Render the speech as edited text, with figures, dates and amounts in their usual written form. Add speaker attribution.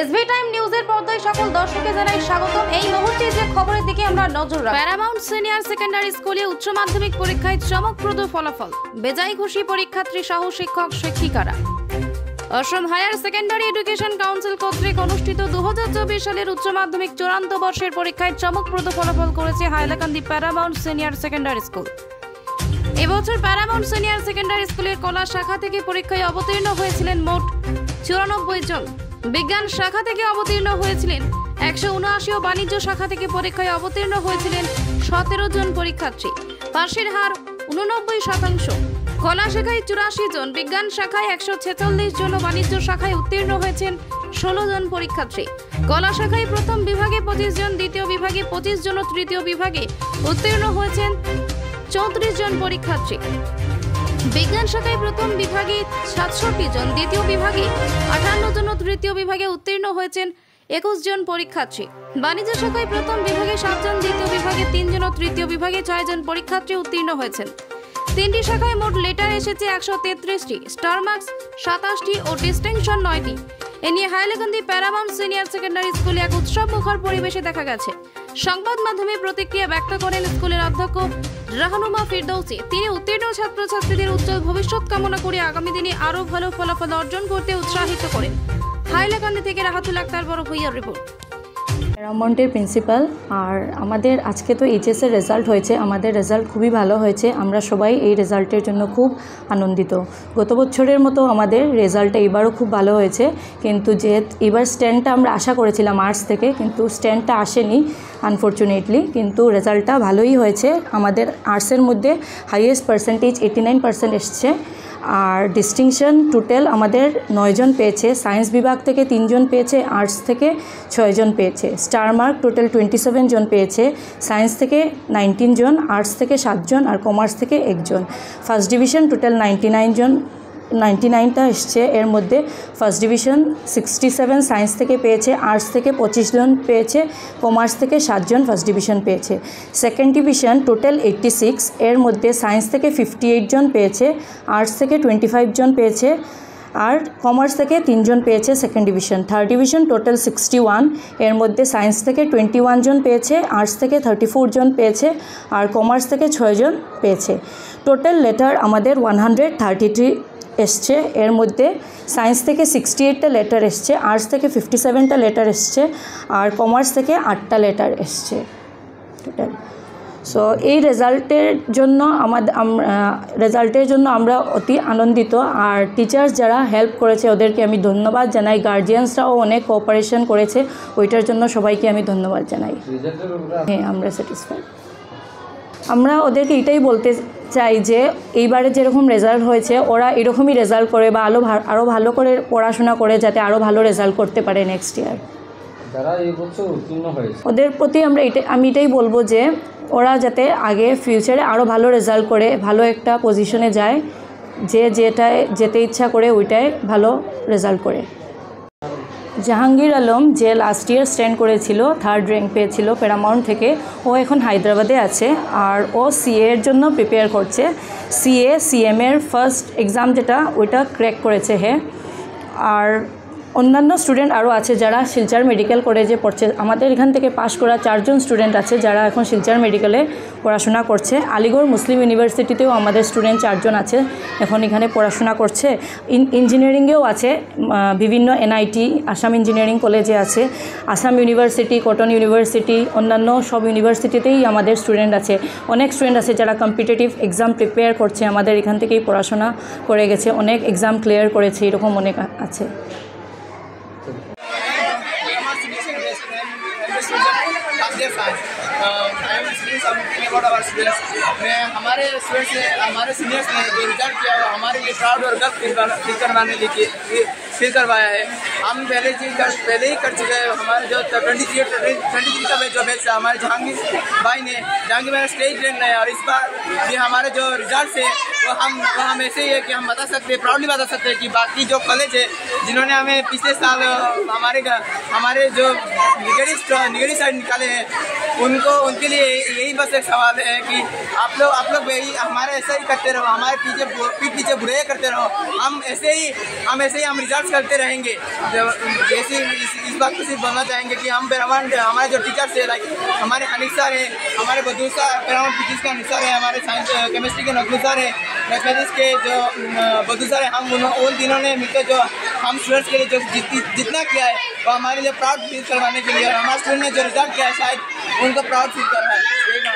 Speaker 1: SB time নিউজের পর্দায় সকল দর্শককে জানাই স্বাগতম। এই মুহূর্তে যে খবরের দিকে আমরা নজর রাখব। প্যারামাউন্ট সিনিয়র সেকেন্ডারি স্কুলে উচ্চ মাধ্যমিক পরীক্ষায় চমকপ্রদ ফলাফল, বেজায় খুশি পরীক্ষার্থী সহ শিক্ষক শিক্ষিকারা। অসম হায়ার সেকেন্ডারি এডুকেশন কাউন্সিল কর্তৃক অনুষ্ঠিত 2024 সালের উচ্চ মাধ্যমিক চূড়ান্ত বর্ষের পরীক্ষায় চমকপ্রদ ফলাফল করেছে Hailakandi Paramount senior secondary school. এবছর প্যারামাউন্ট সিনিয়র সেকেন্ডারি স্কুলের কলা শাখা থেকে পরীক্ষায় অবতীর্ণ হয়েছিলেন মোট 94 জন। বিজ্ঞান শাখা থেকে অবতীর্ণ হয়েছিলেন 179 ও বাণিজ্য শাখা থেকে পরীক্ষায় অবতীর্ণ হয়েছিলেন 17 জন পরীক্ষার্থী। পাশের হার 89%। কলা শাখায় 84 জন, বিজ্ঞান শাখায় 146 জন ও বাণিজ্য শাখায় উত্তীর্ণ হয়েছেন 16 জন পরীক্ষার্থী। কলা শাখায় প্রথম বিভাগে 25 জন, দ্বিতীয় বিভাগে 25 জন ও তৃতীয় বিভাগে উত্তীর্ণ হয়েছেন 34 জন পরীক্ষার্থী। বিজ্ঞান শাখায় প্রথম বিভাগে 67 জন, দ্বিতীয় বিভাগে 58 জন ও তৃতীয় বিভাগে উত্তীর্ণ হয়েছেন 21 জন পরীক্ষার্থী। বাণিজ্য শাখায় প্রথম বিভাগে 7 জন, দ্বিতীয় বিভাগে 3 জন ও তৃতীয় বিভাগে 6 জন পরীক্ষার্থী উত্তীর্ণ হয়েছেন। তিনটি শাখায় মোট লেটার এসেছে 133টি, স্টার মার্কস 27টি ও ডিস্টিংশন 9টি। এ নিয়ে হাইলাকান্দি প্যারামাউন্ট সিনিয়র সেকেন্ডারি স্কুলে এক উৎসব মুখর পরিবেশে দেখা গেছে। সংবাদ মাধ্যমে প্রতিক্রিয়া ব্যক্ত করেন স্কুলের অধ্যক্ষ রাহনুমা ফিরদৌসি। তিনি উত্তীর্ণ ছাত্রছাত্রীদের উজ্জ্বল ভবিষ্যৎ কামনা করে আগামী দিনে আরও ভালো ফলাফল অর্জন করতে উৎসাহিত করেন। হাইলাকান্দি থেকে রাহাতুল আক্তার বড় ভূঁইয়ার রিপোর্ট।
Speaker 2: প্যারামাউন্টের প্রিন্সিপাল। আর আমাদের আজকে তো এইচএসের রেজাল্ট হয়েছে, আমাদের রেজাল্ট খুবই ভালো হয়েছে। আমরা সবাই এই রেজাল্টের জন্য খুব আনন্দিত। গত বছরের মতো আমাদের রেজাল্টটা এবারও খুব ভালো হয়েছে, কিন্তু এবার স্ট্যান্ডটা আমরা আশা করেছিলাম আর্টস থেকে, কিন্তু স্ট্যান্ডটা আসেনি আনফর্চুনেটলি, কিন্তু রেজাল্টটা ভালোই হয়েছে। আমাদের আর্টসের মধ্যে হাইয়েস্ট পার্সেন্টেজ 89% এসছে। আর ডিস্টিংশন টোটাল আমাদের 9 জন পেয়েছে, সায়েন্স বিভাগ থেকে 3 জন পেয়েছে, আর্টস থেকে 6 জন পেয়েছে। স্টার মার্ক টোটাল 27 জন পেয়েছে, সায়েন্স থেকে 19 জন, আর্টস থেকে 7 জন আর কমার্স থেকে 1 জন। ফার্স্ট ডিভিশন টোটাল 99টা এসছে। এর মধ্যে ফার্স্ট ডিভিশন 67 সায়েন্স থেকে পেয়েছে, আর্টস থেকে 25 জন পেয়েছে, কমার্স থেকে 7 জন ফার্স্ট ডিভিশন পেয়েছে। সেকেন্ড ডিভিশন টোটাল 86, এর মধ্যে সায়েন্স থেকে 58 জন পেয়েছে, আর্টস থেকে 25 জন পেয়েছে আর কমার্স থেকে 3 জন পেয়েছে second division. Third division total 61, এর মধ্যে সায়েন্স থেকে 21 জন পেয়েছে, আর্টস থেকে 34 জন পেয়েছে আর কমার্স থেকে 6 জন পেয়েছে। টোটাল লেটার আমাদের 133 এসছে। এর মধ্যে সায়েন্স থেকে 68টা লেটার এসছে, আর্টস থেকে 57টা লেটার এসছে আর কমার্স থেকে 8টা লেটার এসছে টোটাল। সো এই রেজাল্টের জন্য আমরা অতি আনন্দিত। আর টিচার্স যারা হেল্প করেছে ওদেরকে আমি ধন্যবাদ জানাই। গার্জিয়ানসরাও অনেক কোঅপারেশন করেছে, ওইটার জন্য সবাইকে আমি ধন্যবাদ জানাই। হ্যাঁ, আমরা স্যাটিসফাইড। আমরা ওদেরকে এটাই বলতে চাই যে এইবারে যেরকম রেজাল্ট হয়েছে ওরা এরকমই রেজাল্ট করে বা আরও ভালো করে পড়াশোনা করে যাতে আরও ভালো রেজাল্ট করতে পারে নেক্সট ইয়ার। ওদের প্রতি আমি এটাই বলবো যে ওরা যাতে আগে ফিউচারে আরও ভালো রেজাল্ট করে ভালো একটা পজিশনে যায়, যেটায় যেতে ইচ্ছা করে ওইটাই ভালো রেজাল্ট করে। জাহাঙ্গীর আলম যে লাস্ট ইয়ার স্ট্যান্ড করেছিল, 3rd র্যাঙ্ক পেয়েছিল প্যারামাউন্ট থেকে, ও এখন হায়দ্রাবাদে আছে আর ও সিএ এর জন্য প্রিপেয়ার করছে। সিএমের ফার্স্ট এক্সাম যেটা ওইটা ক্র্যাক করেছে আর অন্যান্য স্টুডেন্ট আরও আছে যারা শিলচর মেডিকেল কলেজে পড়ছে। আমাদের এখান থেকে পাশ করা 4 জন স্টুডেন্ট আছে যারা এখন শিলচর মেডিকেলে পড়াশোনা করছে। আলিগড় মুসলিম ইউনিভার্সিটিতেও আমাদের স্টুডেন্ট 4 জন আছে, এখন এখানে পড়াশোনা করছে। ইঞ্জিনিয়ারিংয়েও আছে, বিভিন্ন এনআইটি, আসাম ইঞ্জিনিয়ারিং কলেজে আছে, আসাম ইউনিভার্সিটি, কটন ইউনিভার্সিটি, অন্যান্য সব ইউনিভার্সিটিতেই আমাদের স্টুডেন্ট আছে। অনেক স্টুডেন্ট আছে যারা কম্পিটিটিভ এক্সাম প্রিপেয়ার করছে, আমাদের এখান থেকেই পড়াশোনা করে গেছে, অনেক এক্সাম ক্লিয়ার করেছে, এরকম অনেক আছে।
Speaker 3: हमारे सीनियर्स ने जो रिजल्ट किया वो हमारे लिए प्राउड और गर्व फील करवाने लिए फील करवाया है। हम पहले ही कर चुके हैं। हमारे जो 23 का जो बैच है हमारे जहांगीर भाई ने स्टेज रैंक लाया और इस बार ये हमारे जो रिजल्ट है वो हम ऐसे ही है कि हम बता सकते हैं, प्राउडली बता सकते हैं कि बाकी जो कॉलेज है जिन्होंने हमें पिछले साल हमारे जो निगेटिव साइड निकाले हैं उनके लिए यही बस एक सवाल है कि आप लोग यही हमारे ऐसा ही करते रहो, हमारे पीठ पीछे बुराई करते रहो, हम ऐसे ही रिजल्ट करते रहेंगे। जैसे इस बात को सिर्फ बोलना चाहेंगे कि हम पैरामाउंट हमारे जो टीचर्स है, लाइक हमारे हनीफ सर है, हमारे बदूर सर पैरामाउंट फिजिक्स के हनीफ सर है, हमारे साइंस केमिस्ट्री के नकलू सर है, मैथमेटिक्स के जो बदूर सर है, हम उन तीनों ने मिलकर जो हम स्टूडेंट्स के लिए जो जितना किया है वो हमारे लिए प्राउड फील करवाने के लिए, और हमारे स्टूडेंट ने जो रिजल्ट किया है शायद उनको प्राउड फील कर रहा है।